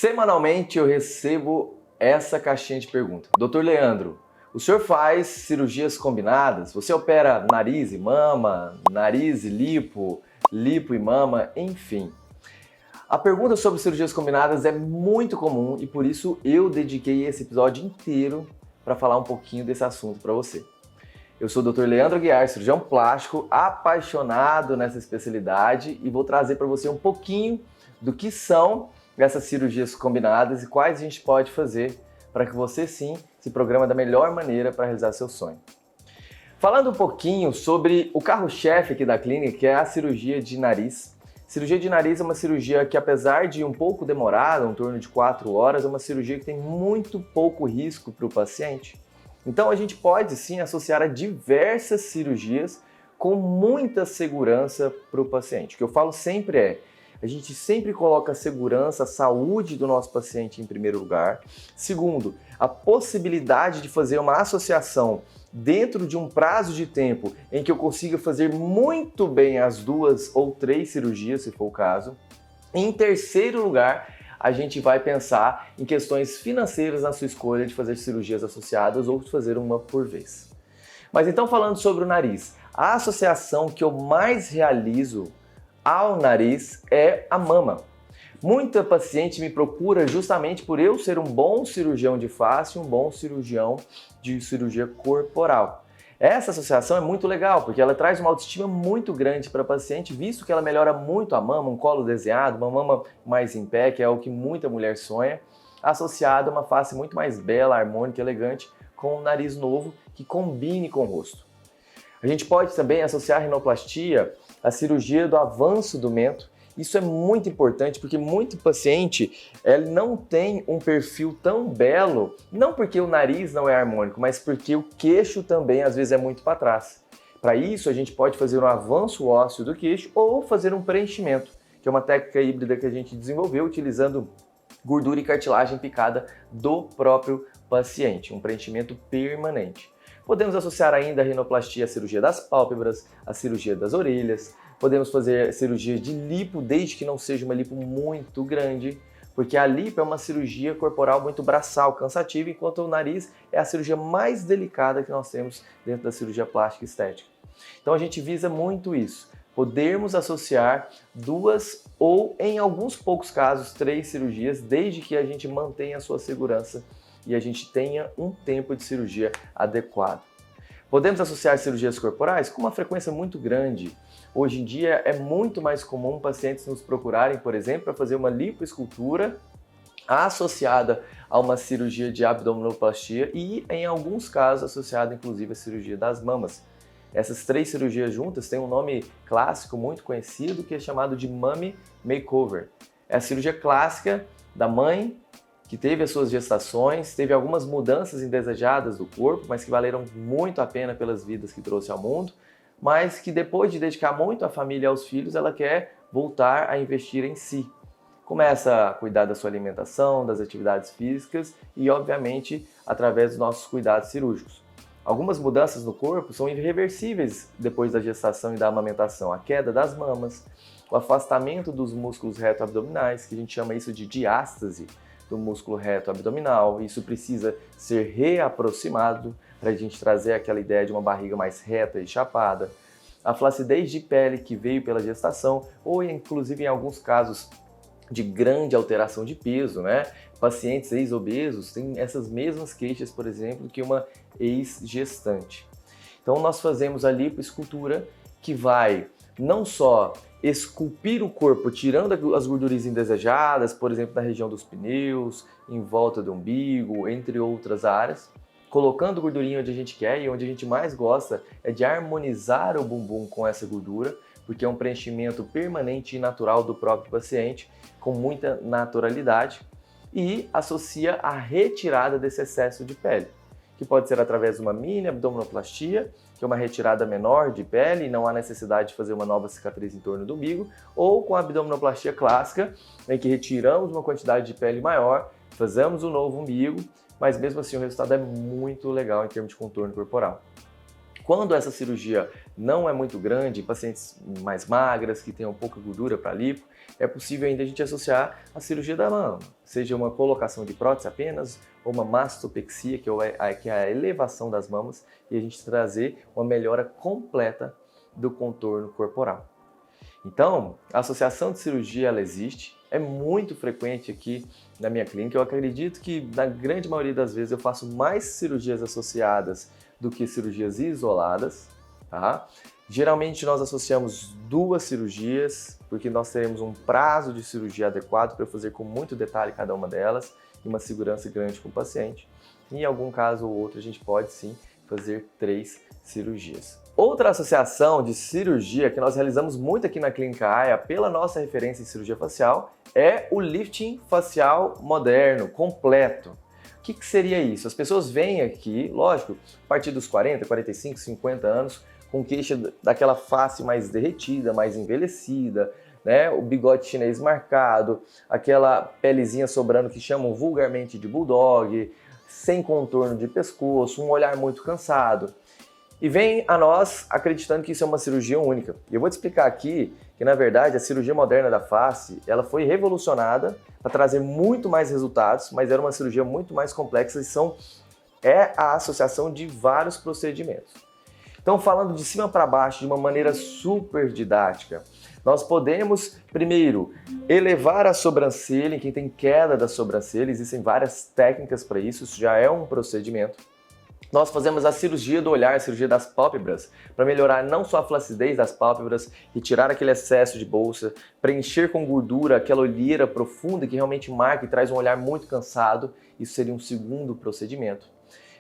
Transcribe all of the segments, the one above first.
Semanalmente eu recebo essa caixinha de perguntas. Doutor Leandro, o senhor faz cirurgias combinadas? Você opera nariz e mama, nariz e lipo, lipo e mama, enfim. A pergunta sobre cirurgias combinadas é muito comum e por isso eu dediquei esse episódio inteiro para falar um pouquinho desse assunto para você. Eu sou o Dr. Leandro Aguiar, cirurgião plástico, apaixonado nessa especialidade e vou trazer para você um pouquinho do que são essas cirurgias combinadas e quais a gente pode fazer para que você sim se programa da melhor maneira para realizar seu sonho. Falando um pouquinho sobre o carro-chefe aqui da clínica, que é a cirurgia de nariz. Cirurgia de nariz é uma cirurgia que, apesar de um pouco demorada, em torno de 4 horas, é uma cirurgia que tem muito pouco risco para o paciente. Então a gente pode sim associar a diversas cirurgias com muita segurança para o paciente. O que eu falo sempre é, a gente sempre coloca a segurança, a saúde do nosso paciente em primeiro lugar. Segundo, a possibilidade de fazer uma associação dentro de um prazo de tempo em que eu consiga fazer muito bem as 2 ou 3 cirurgias, se for o caso. Em terceiro lugar, a gente vai pensar em questões financeiras na sua escolha de fazer cirurgias associadas ou de fazer uma por vez. Mas então, falando sobre o nariz, a associação que eu mais realizo ao nariz é a mama. Muita paciente me procura justamente por eu ser um bom cirurgião de face e um bom cirurgião de cirurgia corporal. Essa associação é muito legal, porque ela traz uma autoestima muito grande para a paciente, visto que ela melhora muito a mama, um colo desenhado, uma mama mais em pé, que é o que muita mulher sonha, associada a uma face muito mais bela, harmônica, elegante, com um nariz novo que combine com o rosto. A gente pode também associar a rinoplastia à cirurgia do avanço do mento. Isso é muito importante porque muito paciente ele não tem um perfil tão belo, não porque o nariz não é harmônico, mas porque o queixo também às vezes é muito para trás. Para isso a gente pode fazer um avanço ósseo do queixo ou fazer um preenchimento, que é uma técnica híbrida que a gente desenvolveu utilizando gordura e cartilagem picada do próprio paciente, um preenchimento permanente. Podemos associar ainda a rinoplastia à cirurgia das pálpebras, à cirurgia das orelhas. Podemos fazer cirurgia de lipo, desde que não seja uma lipo muito grande, porque a lipo é uma cirurgia corporal muito braçal, cansativa, enquanto o nariz é a cirurgia mais delicada que nós temos dentro da cirurgia plástica e estética. Então a gente visa muito isso, podermos associar 2 ou, em alguns poucos casos, 3 cirurgias, desde que a gente mantenha a sua segurança e a gente tenha um tempo de cirurgia adequado. Podemos associar cirurgias corporais com uma frequência muito grande. Hoje em dia é muito mais comum pacientes nos procurarem, por exemplo, para fazer uma lipoescultura associada a uma cirurgia de abdominoplastia e, em alguns casos, associada inclusive à cirurgia das mamas. Essas 3 cirurgias juntas têm um nome clássico muito conhecido que é chamado de Mummy Makeover. É a cirurgia clássica da mãe que teve as suas gestações, teve algumas mudanças indesejadas do corpo, mas que valeram muito a pena pelas vidas que trouxe ao mundo, mas que depois de dedicar muito a família e aos filhos, ela quer voltar a investir em si. Começa a cuidar da sua alimentação, das atividades físicas e, obviamente, através dos nossos cuidados cirúrgicos. Algumas mudanças no corpo são irreversíveis depois da gestação e da amamentação. A queda das mamas, o afastamento dos músculos reto-abdominais, que a gente chama isso de diástase, do músculo reto abdominal, isso precisa ser reaproximado para a gente trazer aquela ideia de uma barriga mais reta e chapada. A flacidez de pele que veio pela gestação ou inclusive em alguns casos de grande alteração de peso, né? Pacientes ex-obesos têm essas mesmas queixas, por exemplo, que uma ex-gestante. Então nós fazemos a lipoescultura que vai não só esculpir o corpo, tirando as gorduras indesejadas, por exemplo, na região dos pneus, em volta do umbigo, entre outras áreas, colocando gordurinha onde a gente quer e onde a gente mais gosta é de harmonizar o bumbum com essa gordura, porque é um preenchimento permanente e natural do próprio paciente, com muita naturalidade, e associa a retirada desse excesso de pele, que pode ser através de uma mini abdominoplastia, que é uma retirada menor de pele e não há necessidade de fazer uma nova cicatriz em torno do umbigo, ou com a abdominoplastia clássica, em que retiramos uma quantidade de pele maior, fazemos um novo umbigo, mas mesmo assim o resultado é muito legal em termos de contorno corporal. Quando essa cirurgia não é muito grande, pacientes mais magras, que tenham pouca gordura para lipo, é possível ainda a gente associar a cirurgia da mama, seja uma colocação de prótese apenas, ou uma mastopexia, que é a elevação das mamas, e a gente trazer uma melhora completa do contorno corporal. Então, a associação de cirurgia ela existe, é muito frequente aqui na minha clínica. Eu acredito que na grande maioria das vezes eu faço mais cirurgias associadas do que cirurgias isoladas, tá? Geralmente nós associamos 2 cirurgias, porque nós teremos um prazo de cirurgia adequado para eu fazer com muito detalhe cada uma delas e uma segurança grande com o paciente. E em algum caso ou outro a gente pode sim fazer 3 cirurgias. Outra associação de cirurgia que nós realizamos muito aqui na Clínica AIA, pela nossa referência em cirurgia facial, é o lifting facial moderno, completo. O que seria isso? As pessoas vêm aqui, lógico, a partir dos 40, 45, 50 anos, com queixa daquela face mais derretida, mais envelhecida, né? O bigode chinês marcado, aquela pelezinha sobrando que chamam vulgarmente de bulldog, sem contorno de pescoço, um olhar muito cansado. E vem a nós acreditando que isso é uma cirurgia única. E eu vou te explicar aqui que, na verdade, a cirurgia moderna da face, ela foi revolucionada para trazer muito mais resultados, mas era uma cirurgia muito mais complexa e é a associação de vários procedimentos. Então, falando de cima para baixo, de uma maneira super didática, nós podemos, primeiro, elevar a sobrancelha, em quem tem queda da sobrancelha, existem várias técnicas para isso, isso já é um procedimento. Nós fazemos a cirurgia do olhar, a cirurgia das pálpebras, para melhorar não só a flacidez das pálpebras, retirar aquele excesso de bolsa, preencher com gordura aquela olheira profunda que realmente marca e traz um olhar muito cansado, isso seria um segundo procedimento.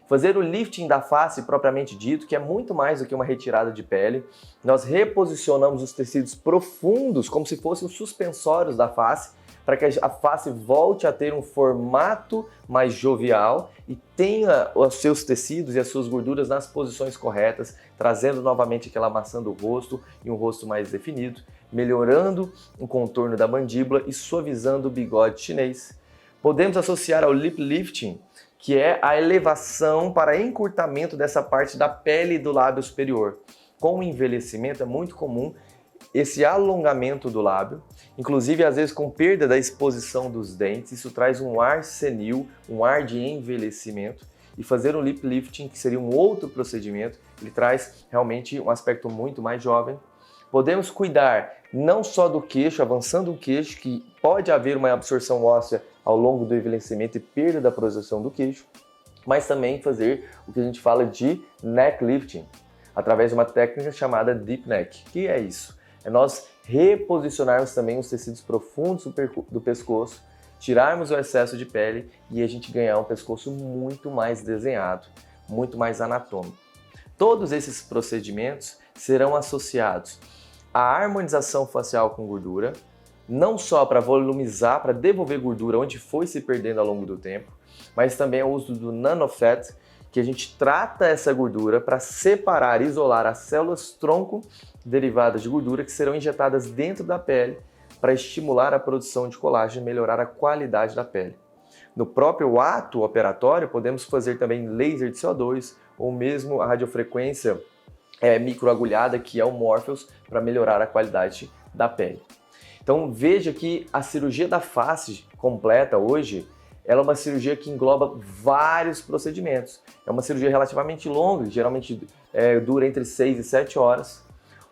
Fazer o lifting da face propriamente dito, que é muito mais do que uma retirada de pele. Nós reposicionamos os tecidos profundos, como se fossem os suspensórios da face, para que a face volte a ter um formato mais jovial e tenha os seus tecidos e as suas gorduras nas posições corretas, trazendo novamente aquela maçã do rosto e um rosto mais definido, melhorando o contorno da mandíbula e suavizando o bigode chinês. Podemos associar ao lip lifting, que é a elevação para encurtamento dessa parte da pele do lábio superior. Com o envelhecimento é muito comum esse alongamento do lábio, inclusive às vezes com perda da exposição dos dentes, isso traz um ar senil, um ar de envelhecimento, e fazer um lip lifting, que seria um outro procedimento, ele traz realmente um aspecto muito mais jovem. Podemos cuidar não só do queixo, avançando o queixo, que pode haver uma absorção óssea ao longo do envelhecimento e perda da projeção do queixo, mas também fazer o que a gente fala de neck lifting, através de uma técnica chamada deep neck. O que é isso? É nós reposicionarmos também os tecidos profundos do pescoço, tirarmos o excesso de pele e a gente ganhar um pescoço muito mais desenhado, muito mais anatômico. Todos esses procedimentos serão associados à harmonização facial com gordura, não só para volumizar, para devolver gordura onde foi se perdendo ao longo do tempo, mas também ao uso do nanofat, que a gente trata essa gordura para separar e isolar as células tronco derivadas de gordura que serão injetadas dentro da pele para estimular a produção de colágeno e melhorar a qualidade da pele. No próprio ato operatório, podemos fazer também laser de CO2 ou mesmo a radiofrequência microagulhada, que é o Morpheus, para melhorar a qualidade da pele. Então veja que a cirurgia da face completa hoje, ela é uma cirurgia que engloba vários procedimentos. É uma cirurgia relativamente longa, geralmente dura entre 6 e 7 horas.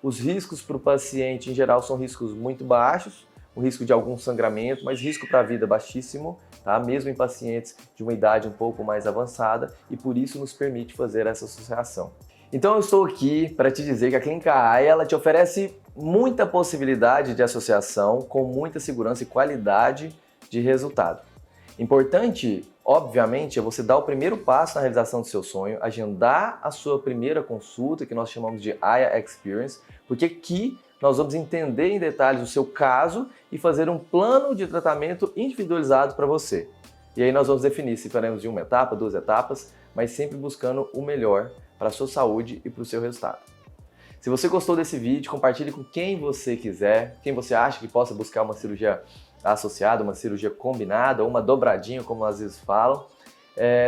Os riscos para o paciente, em geral, são riscos muito baixos, o risco de algum sangramento, mas risco para a vida baixíssimo, tá? Mesmo em pacientes de uma idade um pouco mais avançada, e por isso nos permite fazer essa associação. Então eu estou aqui para te dizer que a Clínica AIA ela te oferece muita possibilidade de associação com muita segurança e qualidade de resultado. Importante, obviamente, é você dar o primeiro passo na realização do seu sonho, agendar a sua primeira consulta, que nós chamamos de AIA Experience, porque aqui nós vamos entender em detalhes o seu caso e fazer um plano de tratamento individualizado para você. E aí nós vamos definir se faremos de uma etapa, 2 etapas, mas sempre buscando o melhor para a sua saúde e para o seu resultado. Se você gostou desse vídeo, compartilhe com quem você quiser, quem você acha que possa buscar uma cirurgia associada, uma cirurgia combinada, ou uma dobradinha, como às vezes falam.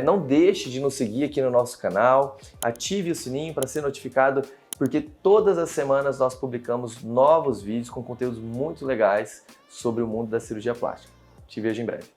Não deixe de nos seguir aqui no nosso canal, ative o sininho para ser notificado porque todas as semanas nós publicamos novos vídeos com conteúdos muito legais sobre o mundo da cirurgia plástica. Te vejo em breve.